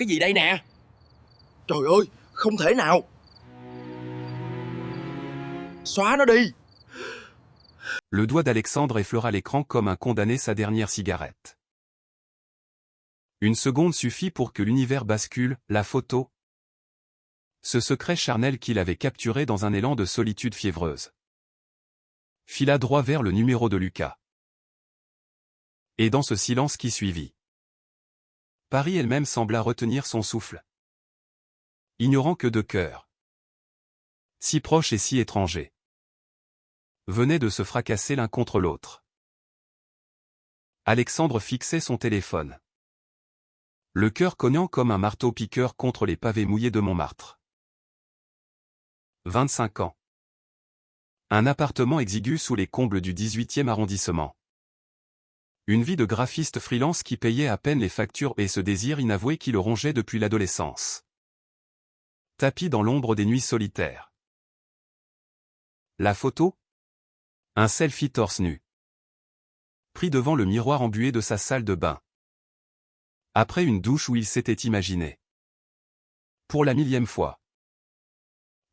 Cái gì đây nè? Trời ơi, không thể nào. Xóa nó đi. Le doigt d'Alexandre effleura l'écran comme un condamné sa dernière cigarette. Une seconde suffit pour que l'univers bascule, la photo. Ce secret charnel qu'il avait capturé dans un élan de solitude fiévreuse. Fila droit vers le numéro de Lucas. Et dans ce silence qui suivit, Paris elle-même sembla retenir son souffle. Ignorant que deux cœurs, si proches et si étrangers, venaient de se fracasser l'un contre l'autre. Alexandre fixait son téléphone, le cœur cognant comme un marteau-piqueur contre les pavés mouillés de Montmartre. 25 ans. Un appartement exigu sous les combles du 18e arrondissement. Une vie de graphiste freelance qui payait à peine les factures et ce désir inavoué qui le rongeait depuis l'adolescence. Tapis dans l'ombre des nuits solitaires. La photo? Un selfie torse nu. Pris devant le miroir embué de sa salle de bain. Après une douche où il s'était imaginé. Pour la 1000e fois.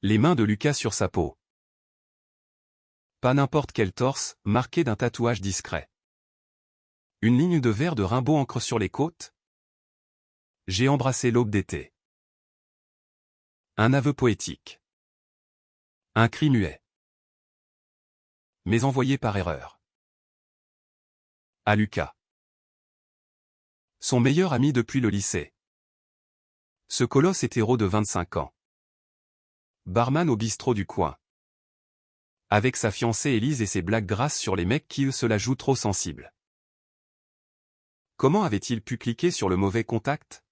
Les mains de Lucas sur sa peau. Pas n'importe quel torse, marqué d'un tatouage discret. Une ligne de verre de Rimbaud ancre sur les côtes. J'ai embrassé l'aube d'été. Un aveu poétique. Un cri muet. Mais envoyé par erreur. À Lucas. Son meilleur ami depuis le lycée. Ce colosse hétéro de 25 ans. Barman au bistrot du coin. Avec sa fiancée Élise et ses blagues grasses sur les mecs qui eux se la jouent trop sensibles. Comment avait-il pu cliquer sur le mauvais contact?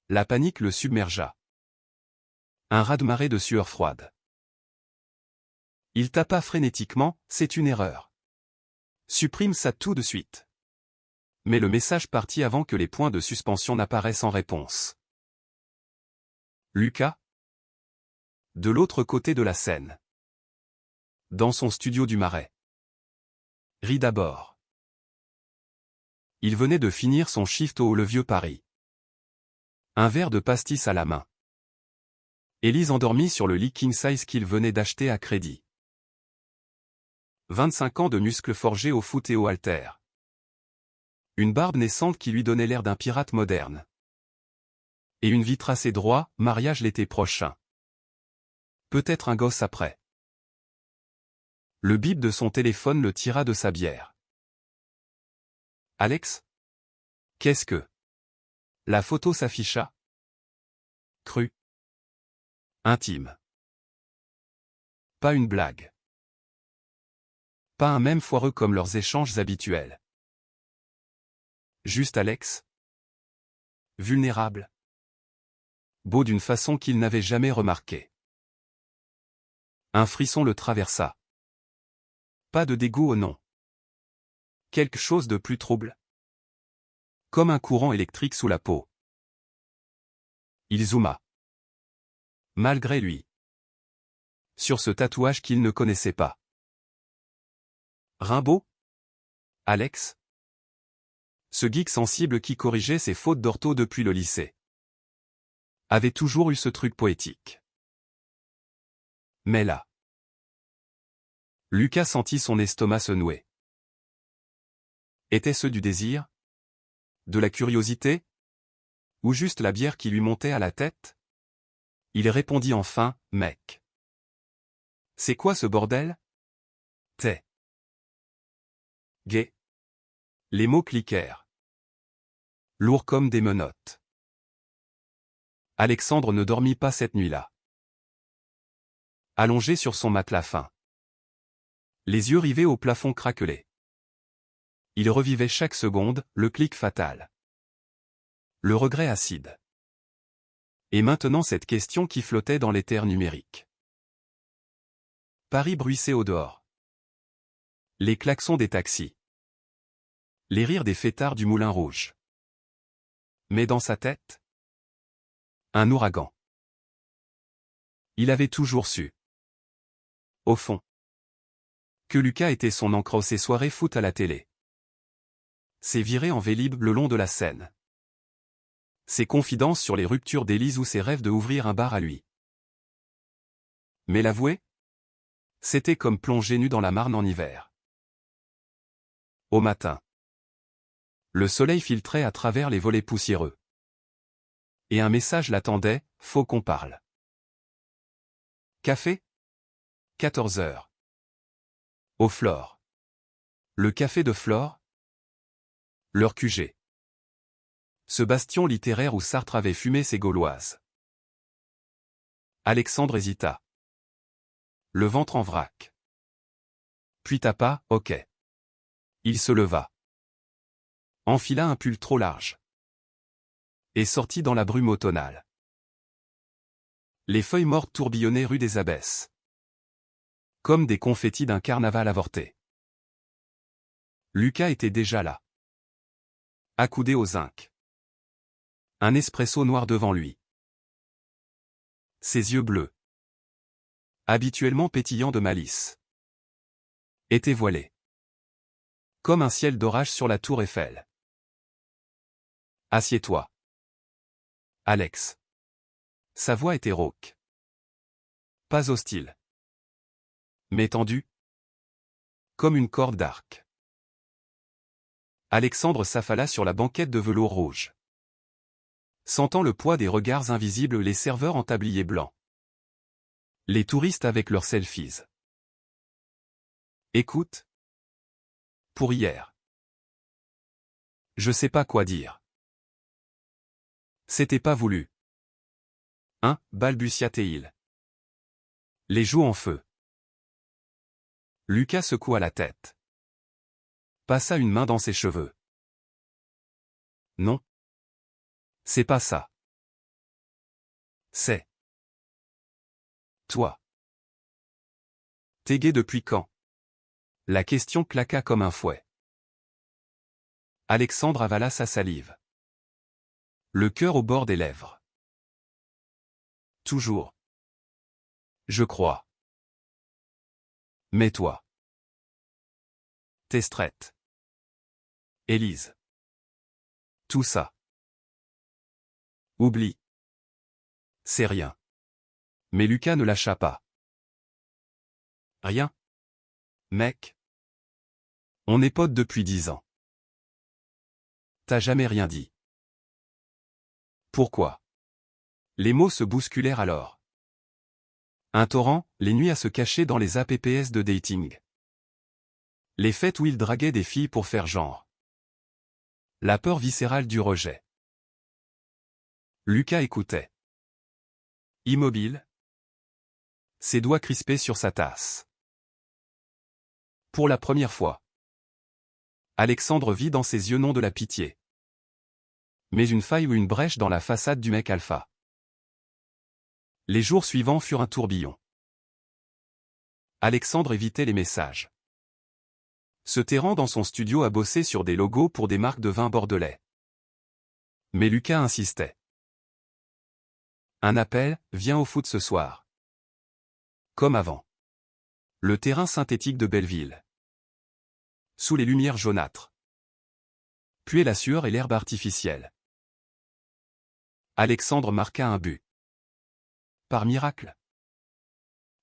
La panique le submergea. Un raz-de-marée de sueur froide. Il tapa frénétiquement, c'est une erreur. Supprime ça tout de suite. Mais le message partit avant que les points de suspension n'apparaissent en réponse. Lucas? De l'autre côté de la Seine. Dans son studio du Marais. Rit d'abord. Il venait de finir son shift au Le Vieux Paris. Un verre de pastis à la main. Élise endormie sur le lit king size qu'il venait d'acheter à crédit. 25 ans de muscles forgés au foot et au haltère. Une barbe naissante qui lui donnait l'air d'un pirate moderne. Et une vie tracée droit, mariage l'été prochain. Peut-être un gosse après. Le bip de son téléphone le tira de sa bière. Alex? Qu'est-ce que? La photo s'afficha. Crue. Intime. Pas une blague. Pas un même foireux comme leurs échanges habituels. Juste Alex. Vulnérable. Beau d'une façon qu'il n'avait jamais remarquée. Un frisson le traversa. Pas de dégoût au nom. Quelque chose de plus trouble. Comme un courant électrique sous la peau. Il zooma. Malgré lui. Sur ce tatouage qu'il ne connaissait pas. Rimbaud? Alex? Ce geek sensible qui corrigeait ses fautes d'ortho depuis le lycée. Avait toujours eu ce truc poétique. Mais là. Lucas sentit son estomac se nouer. Était-ce du désir? De la curiosité? Ou juste la bière qui lui montait à la tête? Il répondit enfin, mec. C'est quoi ce bordel? T'es gay. Les mots cliquèrent. Lourds comme des menottes. Alexandre ne dormit pas cette nuit-là. Allongé sur son matelas fin. Les yeux rivés au plafond craquelé. Il revivait chaque seconde, le clic fatal. Le regret acide. Et maintenant cette question qui flottait dans l'éther numérique. Paris bruissait au dehors. Les klaxons des taxis. Les rires des fêtards du Moulin Rouge. Mais dans sa tête, un ouragan. Il avait toujours su. Au fond. Que Lucas était son encre aux soirées foot à la télé. Ses virées en vélib le long de la Seine. Ses confidences sur les ruptures d'Élise ou ses rêves de ouvrir un bar à lui. Mais l'avouer? C'était comme plonger nu dans la Marne en hiver. Au matin. Le soleil filtrait à travers les volets poussiéreux. Et un message l'attendait, faut qu'on parle. Café? 14 heures. Au Flore. Le café de Flore? Leur QG. Ce bastion littéraire où Sartre avait fumé ses Gauloises. Alexandre hésita. Le ventre en vrac. Puis tapa, ok. Il se leva. Enfila un pull trop large. Et sortit dans la brume automnale. Les feuilles mortes tourbillonnaient rue des Abbesses. Comme des confettis d'un carnaval avorté. Lucas était déjà là. Accoudé au zinc. Un espresso noir devant lui. Ses yeux bleus, habituellement pétillants de malice, étaient voilés. Comme un ciel d'orage sur la tour Eiffel. Assieds-toi. Alex. Sa voix était rauque. Pas hostile. Mais tendue. Comme une corde d'arc. Alexandre s'affala sur la banquette de velours rouge. Sentant le poids des regards invisibles, les serveurs en tablier blanc. Les touristes avec leurs selfies. Écoute. Pour hier. Je sais pas quoi dire. C'était pas voulu. Hein, balbutia-t-il. Les joues en feu. Lucas secoua la tête. Passa une main dans ses cheveux. Non. C'est pas ça. C'est. Toi. T'es gay depuis quand? La question claqua comme un fouet. Alexandre avala sa salive. Le cœur au bord des lèvres. Toujours. Je crois. Mais toi. T'es straight. Élise. Tout ça. Oublie. C'est rien. Mais Lucas ne lâcha pas. Rien. Mec. On est potes depuis 10 ans. T'as jamais rien dit. Pourquoi? Les mots se bousculèrent alors. Un torrent, les nuits à se cacher dans les apps de dating. Les fêtes où il draguait des filles pour faire genre. La peur viscérale du rejet. Lucas écoutait. Immobile. Ses doigts crispés sur sa tasse. Pour la première fois. Alexandre vit dans ses yeux non de la pitié. Mais une faille ou une brèche dans la façade du mec alpha. Les jours suivants furent un tourbillon. Alexandre évitait les messages. Se terrant dans son studio à bosser sur des logos pour des marques de vin bordelais. Mais Lucas insistait. Un appel, viens au foot ce soir. Comme avant. Le terrain synthétique de Belleville. Sous les lumières jaunâtres. Puis la sueur et l'herbe artificielle. Alexandre marqua un but. Par miracle.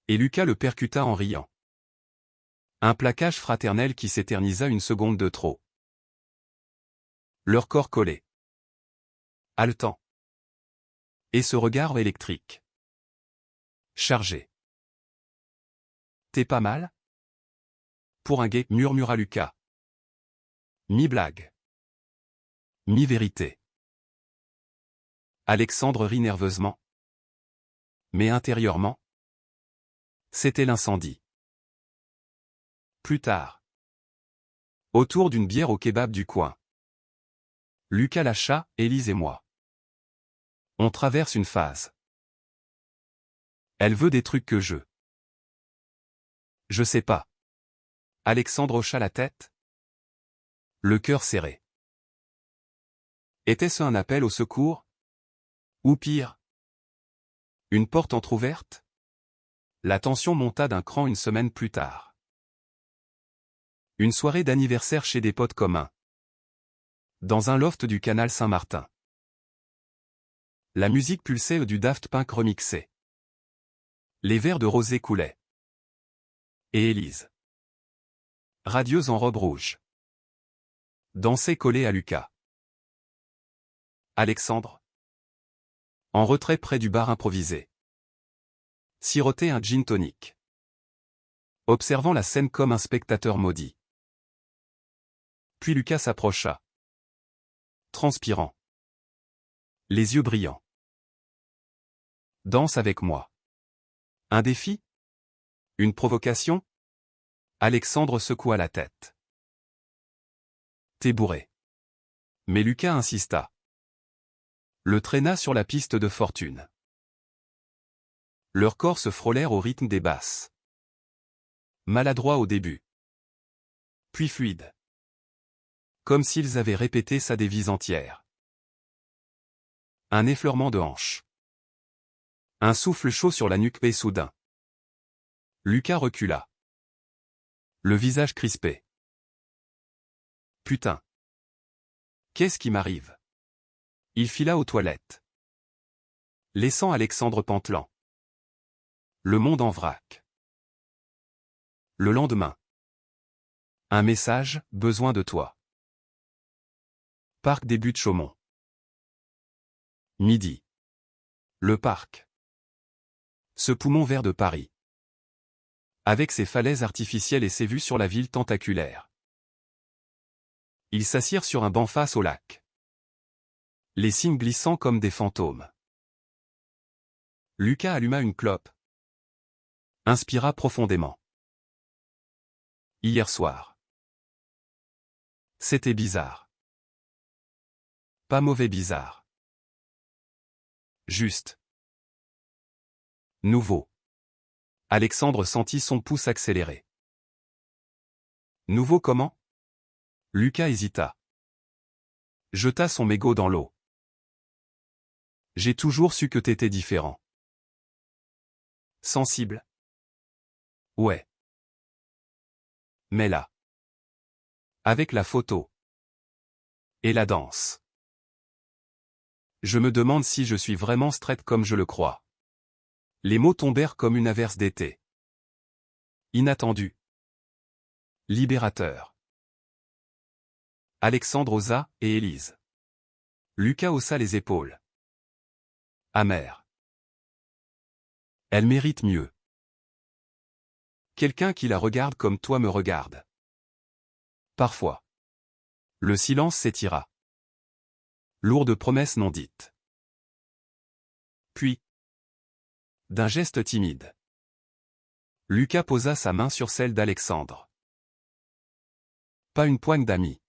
Et Lucas le percuta en riant. Un plaquage fraternel qui s'éternisa une seconde de trop. Leur corps collé. Haletant. Et ce regard électrique. Chargé. T'es pas mal? Pour un gay, murmura Lucas. Mi-blague. Mi-vérité. Alexandre rit nerveusement. Mais intérieurement, c'était l'incendie. Plus tard. Autour d'une bière au kebab du coin. Lucas lâcha, Élise et moi. On traverse une phase. Elle veut des trucs que je. Je sais pas. Alexandre hocha la tête. Le cœur serré. Était-ce un appel au secours? Ou pire? Une porte entr'ouverte? La tension monta d'un cran une semaine plus tard. Une soirée d'anniversaire chez des potes communs. Dans un loft du canal Saint-Martin. La musique pulsait du Daft Punk remixé. Les verres de rosé coulaient. Et Élise, radieuse en robe rouge, dansait collée à Lucas. Alexandre, en retrait près du bar improvisé, sirotait un gin tonic, observant la scène comme un spectateur maudit. Puis Lucas s'approcha, transpirant, les yeux brillants. Danse avec moi. Un défi? Une provocation? Alexandre secoua la tête. T'es bourré. Mais Lucas insista. Le traîna sur la piste de fortune. Leurs corps se frôlèrent au rythme des basses. Maladroit au début. Puis fluide. Comme s'ils avaient répété sa devise entière. Un effleurement de hanche. Un souffle chaud sur la nuque et soudain. Lucas recula. Le visage crispé. Putain. Qu'est-ce qui m'arrive? Il fila aux toilettes, laissant Alexandre pantelant. Le monde en vrac. Le lendemain. Un message, besoin de toi. Parc des Buttes-Chaumont. Midi. Le parc. Ce poumon vert de Paris. Avec ses falaises artificielles et ses vues sur la ville tentaculaire. Ils s'assirent sur un banc face au lac. Les cygnes glissant comme des fantômes. Lucas alluma une clope. Inspira profondément. Hier soir. C'était bizarre. Pas mauvais bizarre. Juste. Nouveau. Alexandre sentit son pouce accélérer. Nouveau comment? Lucas hésita. Jeta son mégot dans l'eau. J'ai toujours su que t'étais différent. Sensible. Ouais. Mais là. Avec la photo. Et la danse. Je me demande si je suis vraiment straight comme je le crois. Les mots tombèrent comme une averse d'été. Inattendu. Libérateur. Alexandre osa, et Élise. Lucas haussa les épaules. Amer. Elle mérite mieux. Quelqu'un qui la regarde comme toi me regarde. Parfois. Le silence s'étira. Lourde promesse non dite. Puis. D'un geste timide. Lucas posa sa main sur celle d'Alexandre. Pas une poigne d'amis.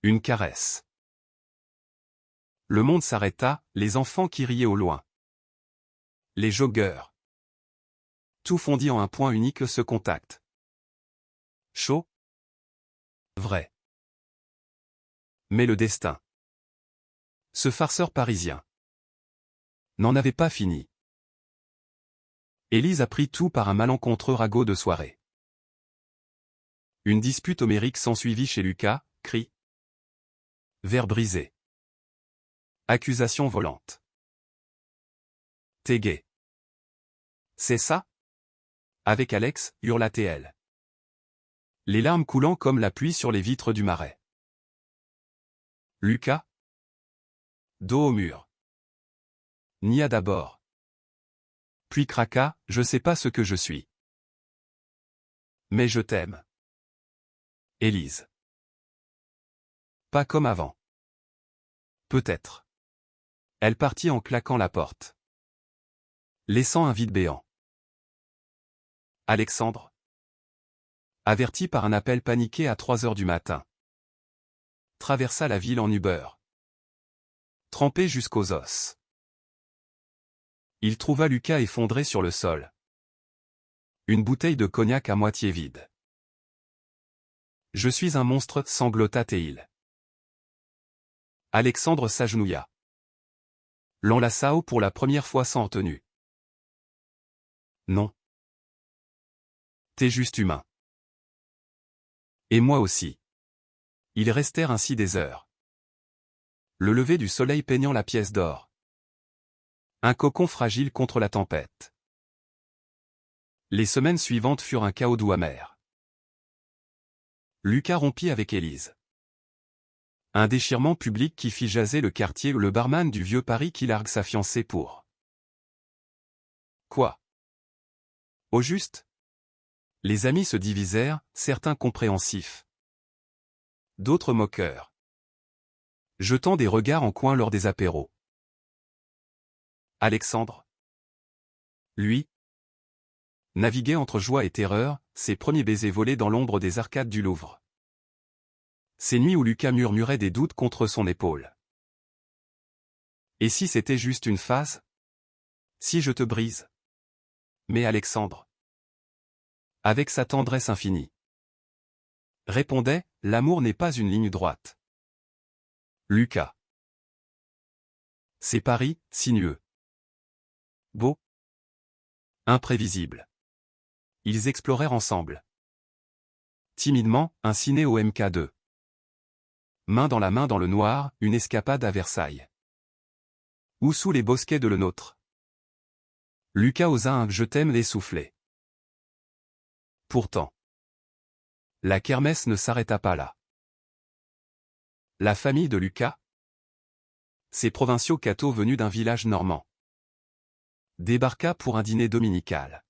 Une caresse. Le monde s'arrêta, les enfants qui riaient au loin. Les joggeurs. Tout fondit en un point unique, ce contact. Chaud. Vrai. Mais le destin. Ce farceur parisien. N'en avait pas fini. Élise apprit tout par un malencontreux ragot de soirée. Une dispute homérique s'ensuivit chez Lucas, cris. Verre brisé. Accusation volante. T'es gay. C'est ça? Avec Alex, hurla-t-elle. Les larmes coulant comme la pluie sur les vitres du marais. Lucas? Dos au mur. Nia d'abord. Puis craqua, je sais pas ce que je suis. Mais je t'aime. Élise. Pas comme avant. Peut-être. Elle partit en claquant la porte. Laissant un vide béant. Alexandre. Averti par un appel paniqué à 3 heures du matin. Traversa la ville en Uber. Trempé jusqu'aux os. Il trouva Lucas effondré sur le sol. Une bouteille de cognac à moitié vide. Je suis un monstre, sanglota-t-il. Alexandre s'agenouilla. L'enlaça pour la première fois sans retenue. Non. T'es juste humain. Et moi aussi. Ils restèrent ainsi des heures. Le lever du soleil peignant la pièce d'or. Un cocon fragile contre la tempête. Les semaines suivantes furent un chaos doux amer. Lucas rompit avec Élise. Un déchirement public qui fit jaser le quartier, le barman du vieux Paris qui largue sa fiancée pour. Quoi? Au juste? Les amis se divisèrent, certains compréhensifs. D'autres moqueurs. Jetant des regards en coin lors des apéros. Alexandre, lui, naviguait entre joie et terreur, ses premiers baisers volés dans l'ombre des arcades du Louvre. Ces nuits où Lucas murmurait des doutes contre son épaule. Et si c'était juste une phase? Si je te brise? Mais Alexandre, avec sa tendresse infinie, répondait, l'amour n'est pas une ligne droite. Lucas. C'est Paris, sinueux. Beau. Imprévisible. Ils explorèrent ensemble. Timidement, un ciné au MK2. Main dans la main dans le noir, une escapade à Versailles. Ou sous les bosquets de Le Nôtre. Lucas osa un « je t'aime » les souffler. Pourtant, la kermesse ne s'arrêta pas là. La famille de Lucas, ces provinciaux cathos venus d'un village normand, débarqua pour un dîner dominical.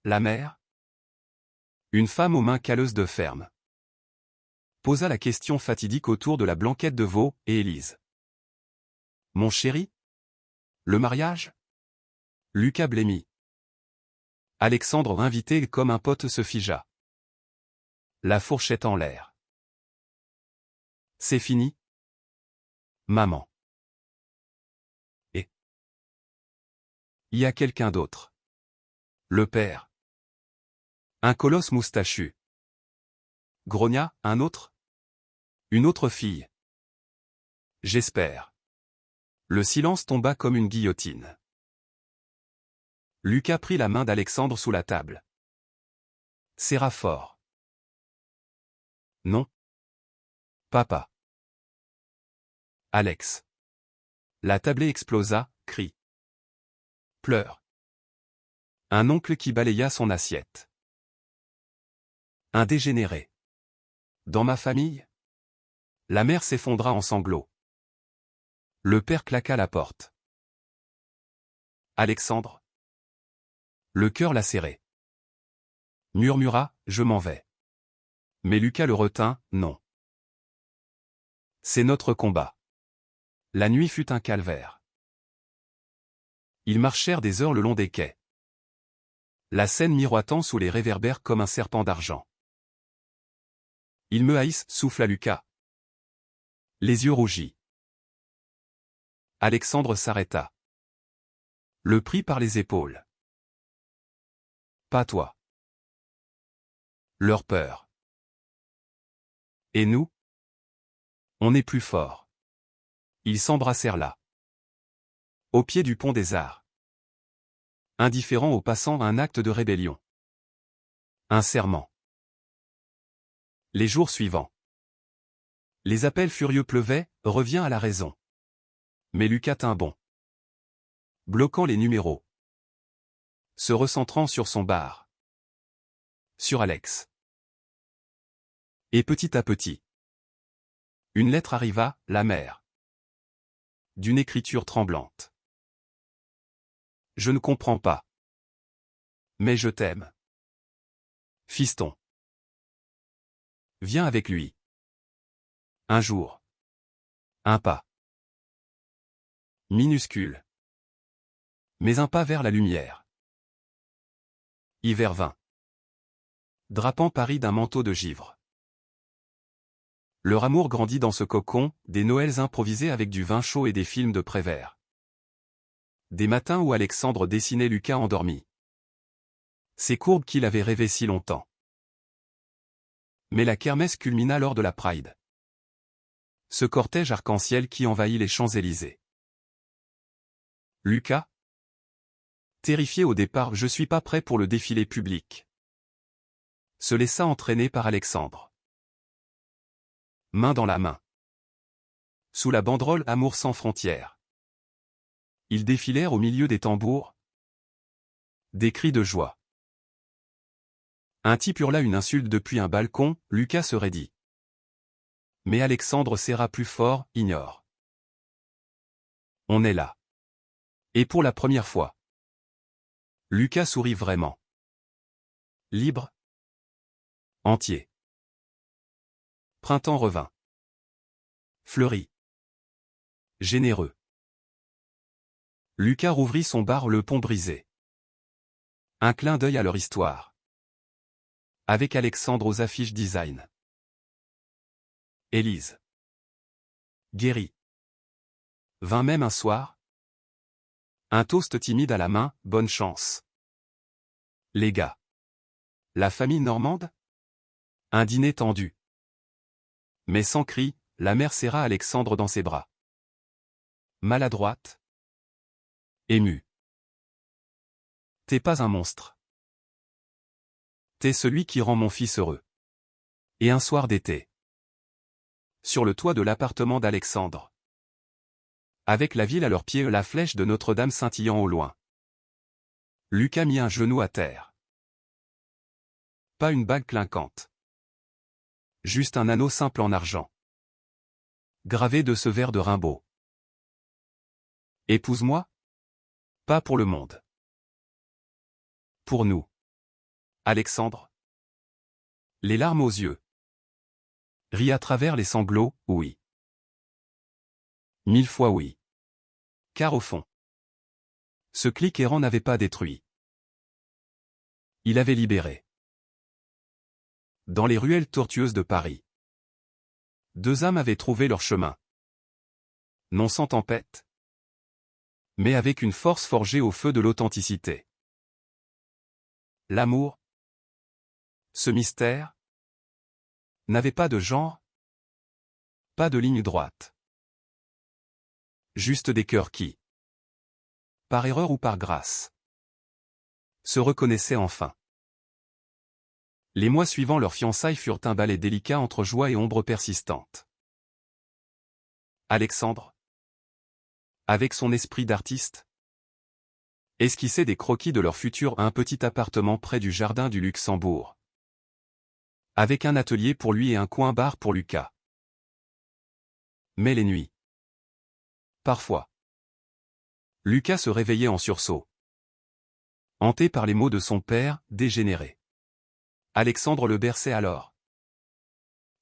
La mère, une femme aux mains calleuses de ferme, posa la question fatidique autour de la blanquette de veau, et Élise. Mon chéri? Le mariage? Lucas blêmit. Alexandre invité comme un pote se figea. La fourchette en l'air. C'est fini? Maman. Et y a quelqu'un d'autre. Le père. Un colosse moustachu. Grogna, un autre? Une autre fille. J'espère. Le silence tomba comme une guillotine. Lucas prit la main d'Alexandre sous la table. Serra fort. Non. Papa. Alex. La tablée explosa, cri. Pleurs. Un oncle qui balaya son assiette. Un dégénéré. Dans ma famille? La mère s'effondra en sanglots. Le père claqua la porte. Alexandre. Le cœur lacéré. Murmura, je m'en vais. Mais Lucas le retint, non. C'est notre combat. La nuit fut un calvaire. Ils marchèrent des heures le long des quais. La Seine miroitant sous les réverbères comme un serpent d'argent. Ils me haïssent, souffla Lucas. Les yeux rougis. Alexandre s'arrêta. Le prit par les épaules. Pas toi. Leur peur. Et nous? On est plus forts. Ils s'embrassèrent là. Au pied du pont des Arts. Indifférents aux passants, un acte de rébellion. Un serment. Les jours suivants. Les appels furieux pleuvaient, reviens à la raison. Mais Lucas tint bon. Bloquant les numéros. Se recentrant sur son bar. Sur Alex. Et petit à petit. Une lettre arriva, la mère. D'une écriture tremblante. Je ne comprends pas. Mais je t'aime. Fiston. Viens avec lui. Un jour. Un pas. Minuscule. Mais un pas vers la lumière. Hiver vint. Drapant Paris d'un manteau de givre. Leur amour grandit dans ce cocon, des Noëls improvisés avec du vin chaud et des films de Prévert. Des matins où Alexandre dessinait Lucas endormi. Ces courbes qu'il avait rêvées si longtemps. Mais la kermesse culmina lors de la Pride. Ce cortège arc-en-ciel qui envahit les Champs-Élysées. Lucas? Terrifié au départ, je suis pas prêt pour le défilé public. Se laissa entraîner par Alexandre. Main dans la main. sous la banderole Amour sans frontières. Ils défilèrent au milieu des tambours. Des cris de joie. Un type hurla une insulte depuis un balcon, Lucas se raidit. Mais Alexandre serra plus fort, ignore. On est là. Et pour la première fois. Lucas sourit vraiment. Libre. Entier. Printemps revint. Fleuri. Généreux. Lucas rouvrit son bar Le Pont Brisé. Un clin d'œil à leur histoire. Avec Alexandre aux affiches design. Élise. Guéri. Vint même un soir. Un toast timide à la main, bonne chance. Les gars. La famille normande? Un dîner tendu. Mais sans cri, la mère serra Alexandre dans ses bras. Maladroite. Émue. T'es pas un monstre. T'es celui qui rend mon fils heureux. Et un soir d'été. Sur le toit de l'appartement d'Alexandre. Avec la ville à leurs pieds, la flèche de Notre-Dame scintillant au loin. Lucas mit un genou à terre. Pas une bague clinquante. Juste un anneau simple en argent. Gravé de ce verre de Rimbaud. Épouse-moi? Pas pour le monde. Pour nous. Alexandre. Les larmes aux yeux. Rit à travers les sanglots, oui. 1000 fois oui. Car au fond, ce clic errant n'avait pas détruit. Il avait libéré. Dans les ruelles tortueuses de Paris, deux âmes avaient trouvé leur chemin. Non sans tempête, mais avec une force forgée au feu de l'authenticité. L'amour, ce mystère, n'avait pas de genre, pas de ligne droite. Juste des cœurs qui, par erreur ou par grâce, se reconnaissaient enfin. Les mois suivant leur fiançailles furent un ballet délicat entre joie et ombre persistante. Alexandre, avec son esprit d'artiste, esquissait des croquis de leur futur un petit appartement près du jardin du Luxembourg. Avec un atelier pour lui et un coin bar pour Lucas. Mais les nuits. Parfois. Lucas se réveillait en sursaut. Hanté par les mots de son père, dégénéré. Alexandre le berçait alors.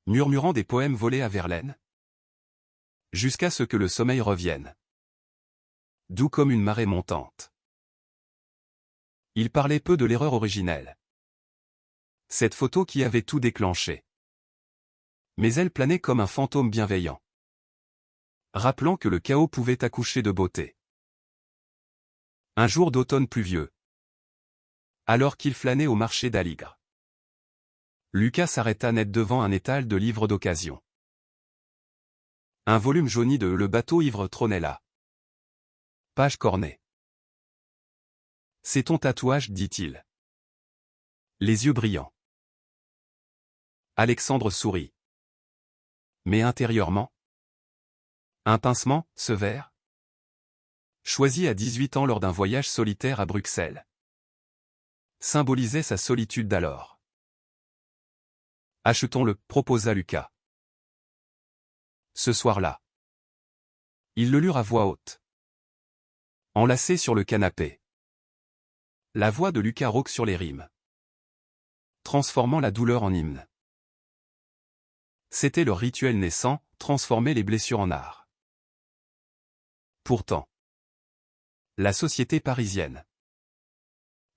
Murmurant des poèmes volés à Verlaine. Jusqu'à ce que le sommeil revienne. Doux comme une marée montante. Il parlait peu de l'erreur originelle. Cette photo qui avait tout déclenché. Mais elle planait comme un fantôme bienveillant. Rappelant que le chaos pouvait accoucher de beauté. Un jour d'automne pluvieux. Alors qu'il flânait au marché d'Aligre. Lucas s'arrêta net devant un étal de livres d'occasion. Un volume jauni de Le bateau ivre trônait là. Page cornée. C'est ton tatouage, dit-il. Les yeux brillants. Alexandre sourit. Mais intérieurement, un pincement, ce verre, choisi à 18 ans lors d'un voyage solitaire à Bruxelles, symbolisait sa solitude d'alors. Achetons-le, proposa Lucas. Ce soir-là. Ils le lurent à voix haute. Enlacés sur le canapé. La voix de Lucas rauque sur les rimes. Transformant la douleur en hymne. C'était leur rituel naissant, transformer les blessures en art. Pourtant, la société parisienne,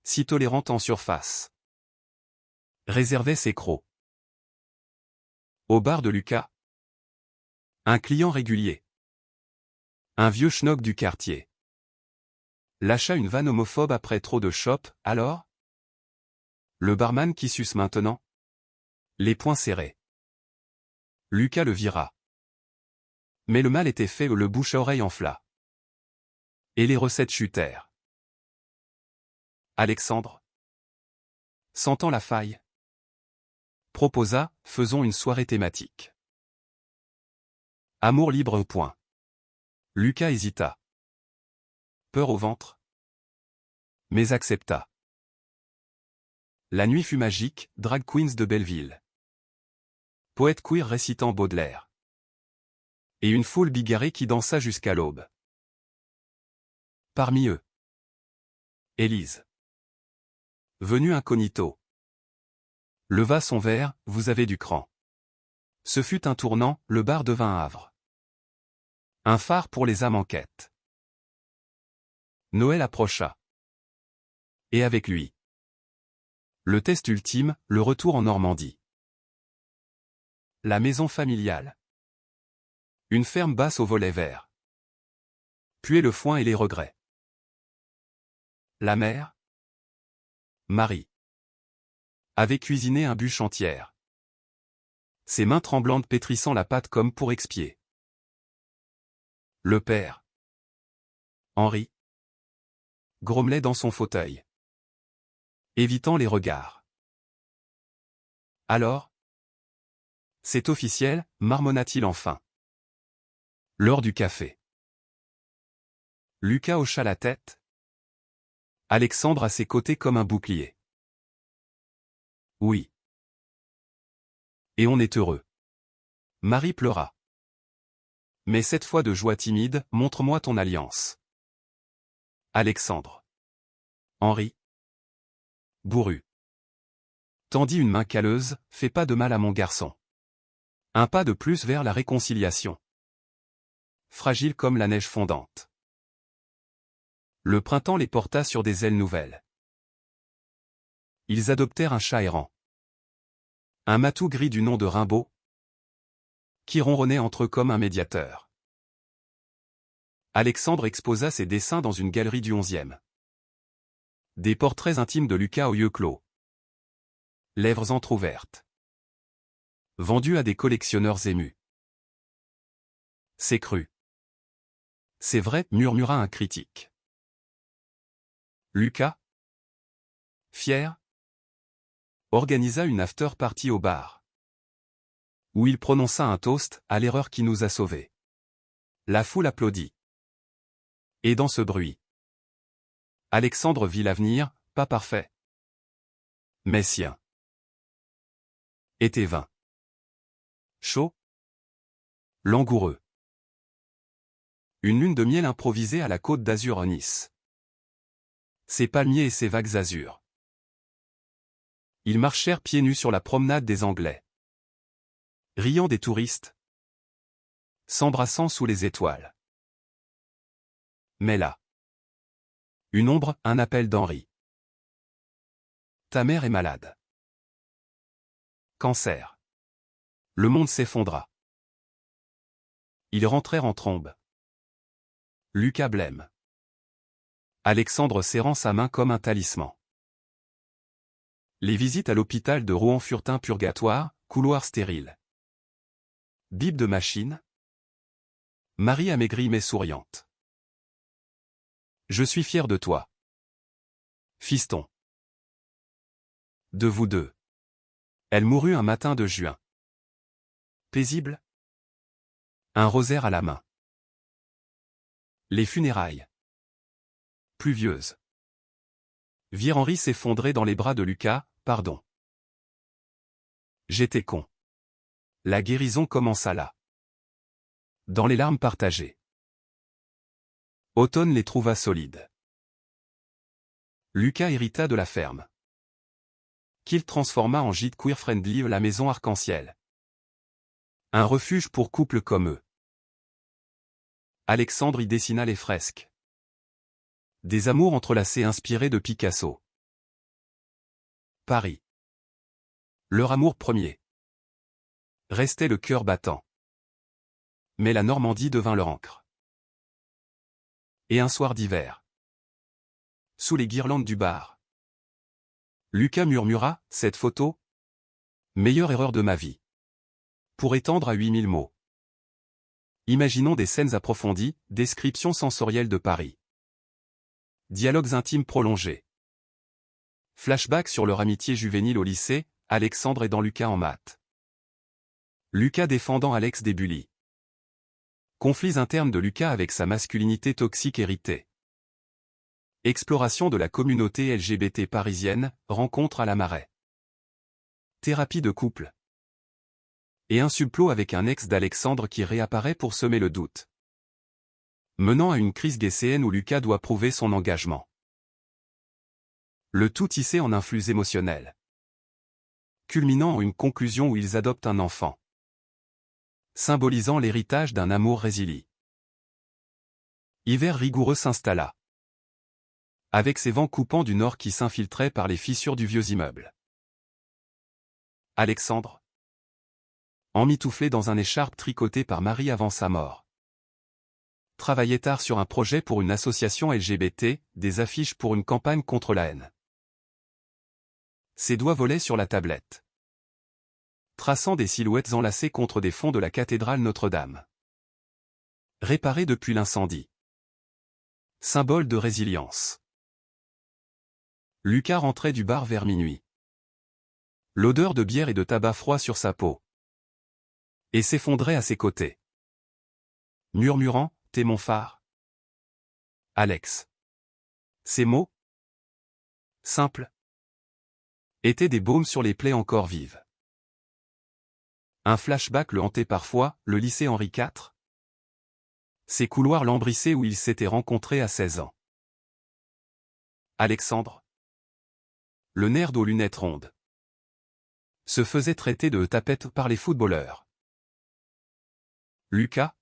si tolérante en surface, réservait ses crocs. Au bar de Lucas, un client régulier. Un vieux schnock du quartier. Lâcha une vanne homophobe après trop de chopes, alors? Le barman qui suce maintenant? Les poings serrés. Lucas le vira. Mais le mal était fait, le bouche à oreille enfla. Et les recettes chutèrent. Alexandre, sentant la faille, proposa, faisons une soirée thématique. Amour libre. Point. Lucas hésita. Peur au ventre. Mais accepta. La nuit fut magique, drag queens de Belleville. Poète queer récitant Baudelaire. Et une foule bigarrée qui dansa jusqu'à l'aube. Parmi eux, Élise. Venue incognito. Leva son verre, vous avez du cran. Ce fut un tournant, le bar devint Havre. Un phare pour les âmes en quête. Noël approcha. Et avec lui. Le test ultime, le retour en Normandie. La maison familiale. Une ferme basse au volet vert. Puer le foin et les regrets. La mère, Marie, avait cuisiné un bûche entière. Ses mains tremblantes pétrissant la pâte comme pour expier. Le père, Henri, grommelait dans son fauteuil, évitant les regards. Alors, c'est officiel, marmonna-t-il enfin. L'heure du café. Lucas hocha la tête. Alexandre à ses côtés comme un bouclier. Oui. Et on est heureux. Marie pleura. Mais cette fois de joie timide, montre-moi ton alliance. Alexandre. Henri. Bourru. Tendit une main calleuse, fais pas de mal à mon garçon. Un pas de plus vers la réconciliation. Fragile comme la neige fondante. Le printemps les porta sur des ailes nouvelles. Ils adoptèrent un chat errant. Un matou gris du nom de Rimbaud, qui ronronnait entre eux comme un médiateur. Alexandre exposa ses dessins dans une galerie du 11e. Des portraits intimes de Lucas aux yeux clos. Lèvres entr'ouvertes. Vendus à des collectionneurs émus. C'est cru. C'est vrai, murmura un critique. Lucas, fier, organisa une after-party au bar, où il prononça un toast à l'erreur qui nous a sauvés. La foule applaudit. Et dans ce bruit, Alexandre vit l'avenir, pas parfait, mais sien. Été vain. Chaud. Langoureux. Une lune de miel improvisée à la côte d'Azur à Nice. Ses palmiers et ses vagues azur. Ils marchèrent pieds nus sur la promenade des Anglais. Riant des touristes. S'embrassant sous les étoiles. Mais là. Une ombre, un appel d'Henri. Ta mère est malade. Cancer. Le monde s'effondra. Ils rentrèrent en trombe. Lucas blême. Alexandre serrant sa main comme un talisman. Les visites à l'hôpital de Rouen furent un purgatoire, couloir stérile. Bip de machine. Marie amaigrie mais souriante. Je suis fier de toi. Fiston. De vous deux. Elle mourut un matin de juin. Paisible. Un rosaire à la main. Les funérailles. Pluvieuses. Henri s'effondrait dans les bras de Lucas, pardon. J'étais con. La guérison commença là. Dans les larmes partagées. Automne les trouva solides. Lucas hérita de la ferme. Qu'il transforma en gîte queer-friendly la maison arc-en-ciel. Un refuge pour couples comme eux. Alexandre y dessina les fresques. Des amours entrelacés inspirés de Picasso. Paris. Leur amour premier. Restait le cœur battant. Mais la Normandie devint leur ancre. Et un soir d'hiver. Sous les guirlandes du bar. Lucas murmura, cette photo. Meilleure erreur de ma vie. Pour étendre à 8000 mots. Imaginons des scènes approfondies, descriptions sensorielles de Paris. Dialogues intimes prolongés. Flashback sur leur amitié juvénile au lycée, Alexandre aidant Lucas en maths. Lucas défendant Alex des bullies. Conflits internes de Lucas avec sa masculinité toxique héritée. Exploration de la communauté LGBT parisienne, rencontre à la Marais. Thérapie de couple. Et un subplot avec un ex d'Alexandre qui réapparaît pour semer le doute. Menant à une crise gayséenne où Lucas doit prouver son engagement. Le tout tissé en un flux émotionnel. Culminant en une conclusion où ils adoptent un enfant. Symbolisant l'héritage d'un amour résili. Hiver rigoureux s'installa. Avec ses vents coupants du nord qui s'infiltraient par les fissures du vieux immeuble. Alexandre. Emmitouflé dans un écharpe tricotée par Marie avant sa mort. Travaillait tard sur un projet pour une association LGBT, des affiches pour une campagne contre la haine. Ses doigts volaient sur la tablette. Traçant des silhouettes enlacées contre des fonds de la cathédrale Notre-Dame. Réparée depuis l'incendie. Symbole de résilience. Lucas rentrait du bar vers minuit. L'odeur de bière et de tabac froid sur sa peau. Et s'effondrait à ses côtés. Murmurant, « T'es mon phare. » Alex. Ces mots, simples, étaient des baumes sur les plaies encore vives. Un flashback le hantait parfois, le lycée Henri IV. Ces couloirs lambrissés où ils s'étaient rencontrés à 16 ans. Alexandre. Le nerd aux lunettes rondes. Se faisait traiter de tapette par les footballeurs. Lucas.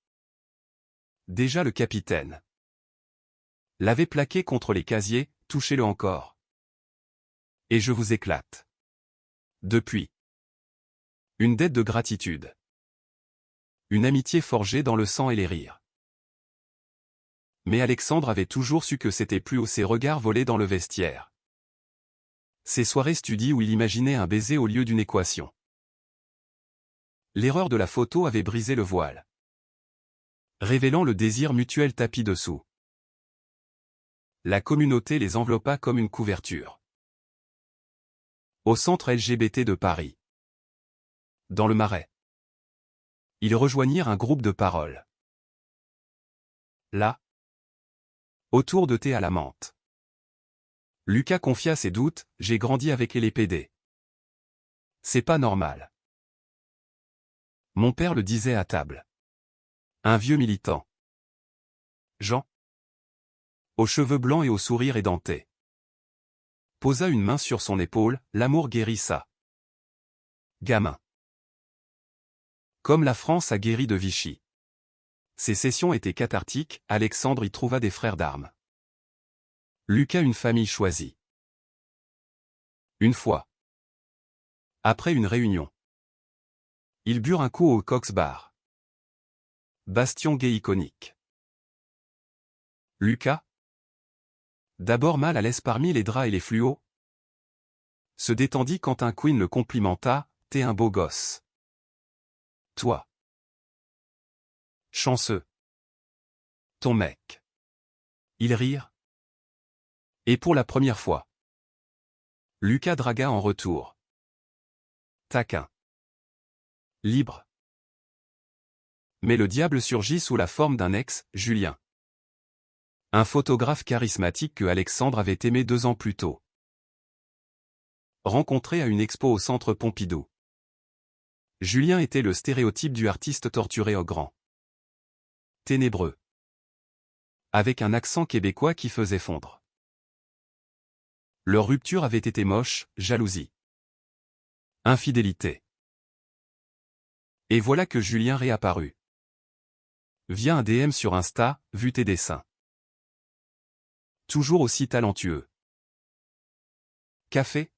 Déjà le capitaine. L'avait plaqué contre les casiers, touchez-le encore. Et je vous éclate. Depuis. Une dette de gratitude. Une amitié forgée dans le sang et les rires. Mais Alexandre avait toujours su que c'était plus haut ses regards volés dans le vestiaire. Ces soirées studies où il imaginait un baiser au lieu d'une équation. L'erreur de la photo avait brisé le voile. Révélant le désir mutuel tapis dessous. La communauté les enveloppa comme une couverture. Au centre LGBT de Paris. Dans le Marais. Ils rejoignirent un groupe de parole. Là. Autour de thé à la menthe. Lucas confia ses doutes, « J'ai grandi avec les PD. C'est pas normal. Mon père le disait à table. Un vieux militant. Jean. Aux cheveux blancs et au sourire édenté. Posa une main sur son épaule, l'amour guérit ça. Gamin. Comme la France a guéri de Vichy. Ces sessions étaient cathartiques, Alexandre y trouva des frères d'armes. Lucas une famille choisie. Une fois. Après une réunion. Ils burent un coup au Cox Bar. Bastion gay iconique. Lucas. D'abord mal à l'aise parmi les draps et les fluos. Se détendit quand un queen le complimenta, « T'es un beau gosse. Toi. Chanceux. Ton mec. » Ils rirent. Et pour la première fois. Lucas dragua en retour. Taquin. Libre. Mais le diable surgit sous la forme d'un ex, Julien. Un photographe charismatique que Alexandre avait aimé 2 ans plus tôt. Rencontré à une expo au centre Pompidou. Julien était le stéréotype du artiste torturé au grand. Ténébreux. Avec un accent québécois qui faisait fondre. Leur rupture avait été moche, jalousie. Infidélité. Et voilà que Julien réapparut. Via un DM sur Insta, vu tes dessins. Toujours aussi talentueux. Café?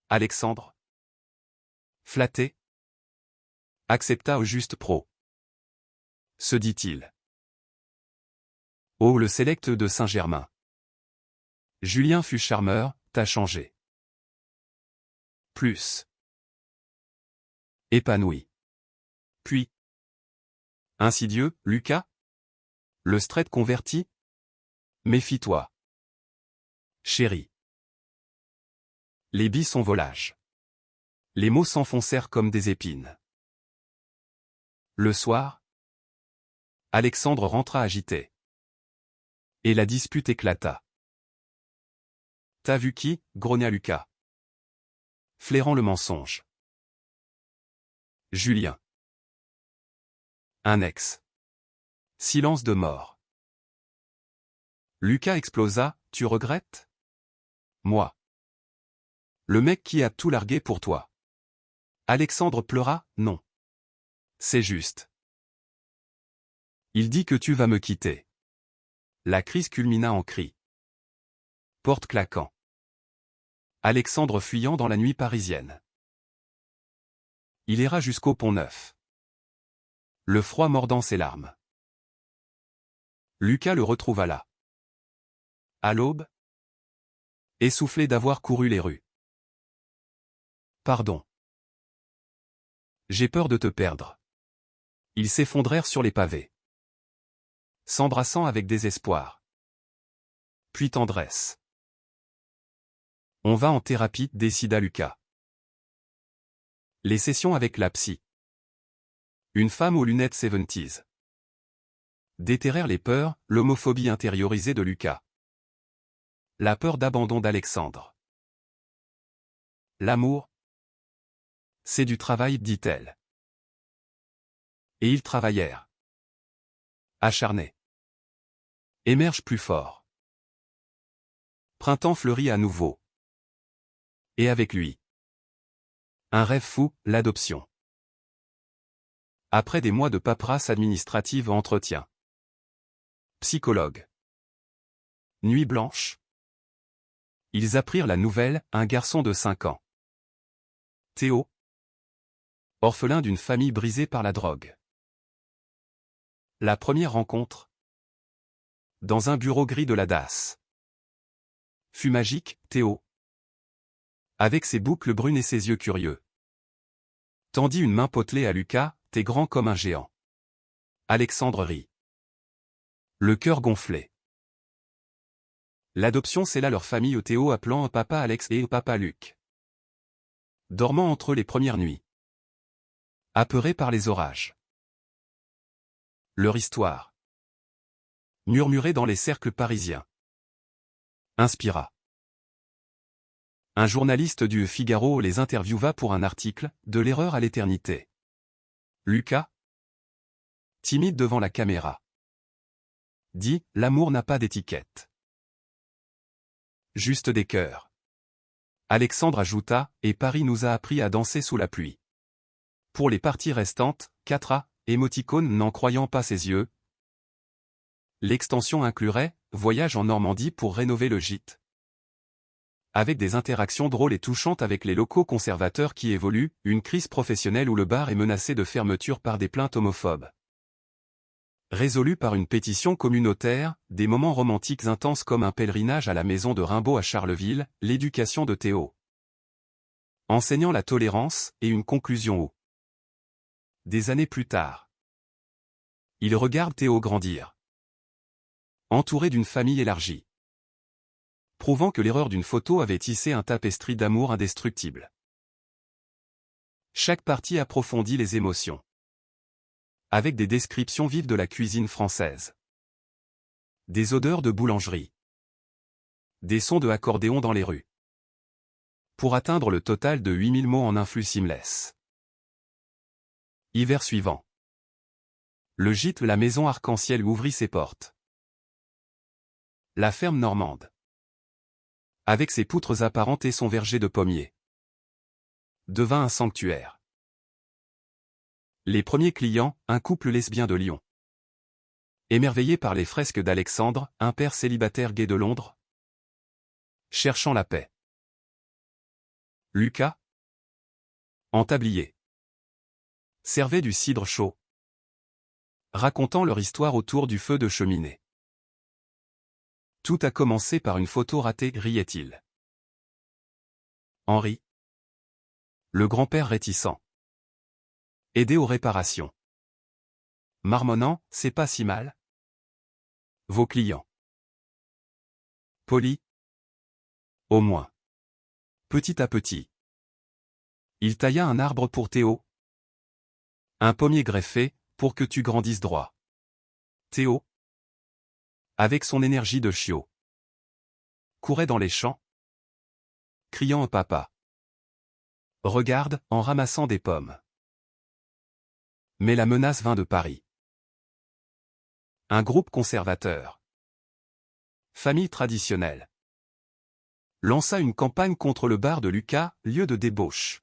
Alexandre? Flatté? Accepta au juste pro. Se dit-il. Oh le sélect de Saint-Germain. Julien fut charmeur, t'as changé. Plus. Épanoui. Puis. Insidieux, Lucas? Le straight converti? Méfie-toi. Chérie. Les billes sont volages. Les mots s'enfoncèrent comme des épines. Le soir? Alexandre rentra agité. Et la dispute éclata. T'as vu qui? Grogna Lucas, flairant le mensonge. Julien. Un ex. Silence de mort. Lucas explosa, tu regrettes? Moi. Le mec qui a tout largué pour toi. Alexandre pleura, non. C'est juste. Il dit que tu vas me quitter. La crise culmina en cris. Porte claquant. Alexandre fuyant dans la nuit parisienne. Il ira jusqu'au Pont-Neuf. Le froid mordant ses larmes. Lucas le retrouva là. À l'aube, essoufflé d'avoir couru les rues. Pardon. J'ai peur de te perdre. Ils s'effondrèrent sur les pavés, s'embrassant avec désespoir. Puis tendresse. On va en thérapie, décida Lucas. Les sessions avec la psy. Une femme aux lunettes 70s. Déterrèrent les peurs, l'homophobie intériorisée de Lucas. La peur d'abandon d'Alexandre. L'amour, c'est du travail, dit-elle. Et ils travaillèrent. Acharnés. Émerge plus fort. Printemps fleurit à nouveau. Et avec lui. Un rêve fou, l'adoption. Après des mois de paperasse administrative, entretien. Psychologue. Nuit blanche. Ils apprirent la nouvelle, un garçon de 5 ans. Théo. Orphelin d'une famille brisée par la drogue. La première rencontre. Dans un bureau gris de la DAS. Fut magique, Théo. Avec ses boucles brunes et ses yeux curieux. Tendit une main potelée à Lucas, t'es grand comme un géant. Alexandre rit. Le cœur gonflé. L'adoption scella leur famille, Théo appelant papa Alex et papa Luc. Dormant entre eux les premières nuits. Apeurés par les orages. Leur histoire. Murmurée dans les cercles parisiens. Inspira. Un journaliste du Figaro les interviewa pour un article, de l'erreur à l'éternité. Lucas, timide devant la caméra, dit, l'amour n'a pas d'étiquette. Juste des cœurs. Alexandre ajouta, et Paris nous a appris à danser sous la pluie. Pour les parties restantes, 4A, émoticône n'en croyant pas ses yeux. L'extension inclurait, voyage en Normandie pour rénover le gîte. Avec des interactions drôles et touchantes avec les locaux conservateurs qui évoluent, une crise professionnelle où le bar est menacé de fermeture par des plaintes homophobes. Résolu par une pétition communautaire, des moments romantiques intenses comme un pèlerinage à la maison de Rimbaud à Charleville, l'éducation de Théo. Enseignant la tolérance, et une conclusion où. Des années plus tard. Il regarde Théo grandir. Entouré d'une famille élargie. Prouvant que l'erreur d'une photo avait tissé un tapestry d'amour indestructible. Chaque partie approfondit les émotions. Avec des descriptions vives de la cuisine française. Des odeurs de boulangerie. Des sons de accordéon dans les rues. Pour atteindre le total de 8000 mots en un flux seamless. Hiver suivant. Le gîte La Maison Arc-en-Ciel ouvrit ses portes. La ferme normande. Avec ses poutres apparentes et son verger de pommiers. Devint un sanctuaire. Les premiers clients, un couple lesbien de Lyon. Émerveillé par les fresques d'Alexandre, un père célibataire gai de Londres. Cherchant la paix. Lucas. En tablier. Servait du cidre chaud. Racontant leur histoire autour du feu de cheminée. Tout a commencé par une photo ratée, riait-il. Henri. Le grand-père réticent. Aider aux réparations. Marmonnant, c'est pas si mal. Vos clients. Poli. Au moins. Petit à petit. Il tailla un arbre pour Théo. Un pommier greffé, pour que tu grandisses droit. Théo, avec son énergie de chiot, courait dans les champs, criant au papa. Regarde, en ramassant des pommes. Mais la menace vint de Paris. Un groupe conservateur, famille traditionnelle, lança une campagne contre le bar de Lucas, lieu de débauche.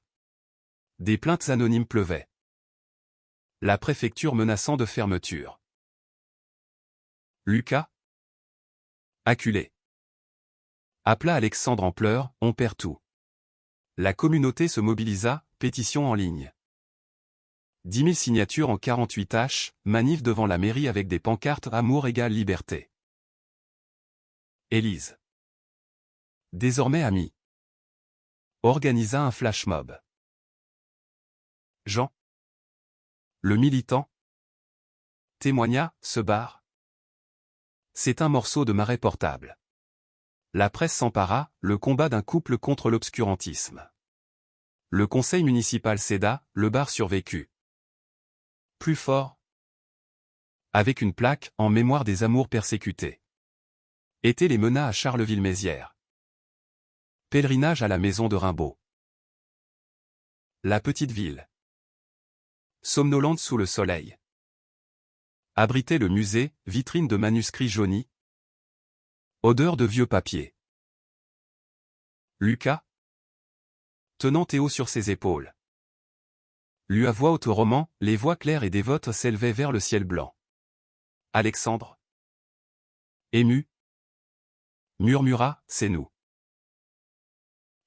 Des plaintes anonymes pleuvaient. La préfecture menaçant de fermeture. Lucas, acculé, appela Alexandre en pleurs, on perd tout. La communauté se mobilisa, pétition en ligne. 10 000 signatures en 48 H, manif devant la mairie avec des pancartes Amour égale liberté. Élise, désormais amie, organisa un flash mob. Jean, le militant, témoigna, ce bar. C'est un morceau de marais portable. La presse s'empara, le combat d'un couple contre l'obscurantisme. Le conseil municipal céda, le bar survécut. Plus fort. Avec une plaque, en mémoire des amours persécutés. Étaient les menas à Charleville-Mézières. Pèlerinage à la maison de Rimbaud. La petite ville. Somnolente sous le soleil. Abritait le musée, vitrine de manuscrits jaunis. Odeur de vieux papier. Lucas, tenant Théo sur ses épaules. Lui à voix haute au roman, les voix claires et dévotes s'élevaient vers le ciel blanc. Alexandre, ému, murmura, c'est nous.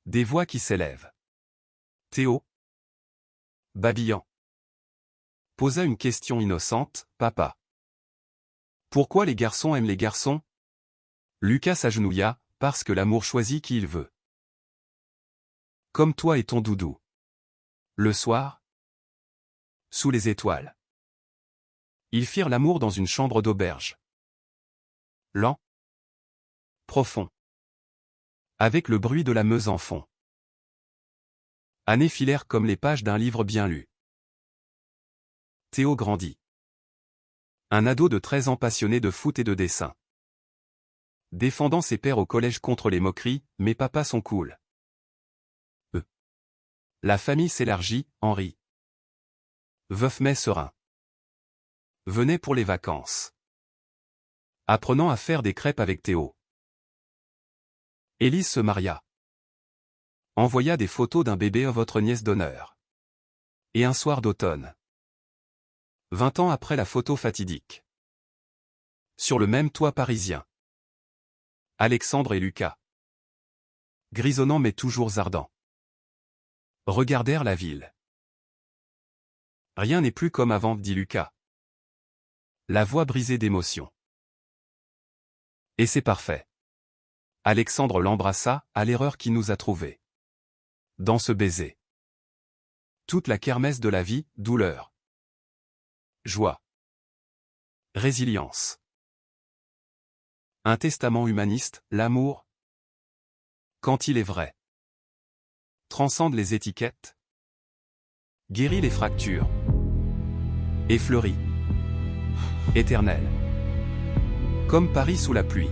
Des voix qui s'élèvent. Théo, babillant, posa une question innocente, papa. Pourquoi les garçons aiment les garçons? Lucas s'agenouilla, parce que l'amour choisit qui il veut. Comme toi et ton doudou. Le soir, sous les étoiles. Ils firent l'amour dans une chambre d'auberge. Lent, profond. Avec le bruit de la Meuse en fond. Années filèrent comme les pages d'un livre bien lu. Théo grandit. Un ado de 13 ans passionné de foot et de dessin. Défendant ses pairs au collège contre les moqueries, mes papas sont cool. La famille s'élargit, Henri. Veuf mais serein. Venait pour les vacances. Apprenant à faire des crêpes avec Théo. Élise se maria. Envoya des photos d'un bébé à votre nièce d'honneur. Et un soir d'automne. 20 ans après la photo fatidique. Sur le même toit parisien. Alexandre et Lucas. Grisonnant mais toujours ardents. Regardèrent la ville. Rien n'est plus comme avant, dit Lucas. La voix brisée d'émotion. Et c'est parfait. Alexandre l'embrassa, à l'erreur qui nous a trouvés. Dans ce baiser. Toute la kermesse de la vie, douleur. Joie. Résilience. Un testament humaniste, l'amour, quand il est vrai, transcende les étiquettes, guérit les fractures, et fleurit, éternel, comme Paris sous la pluie.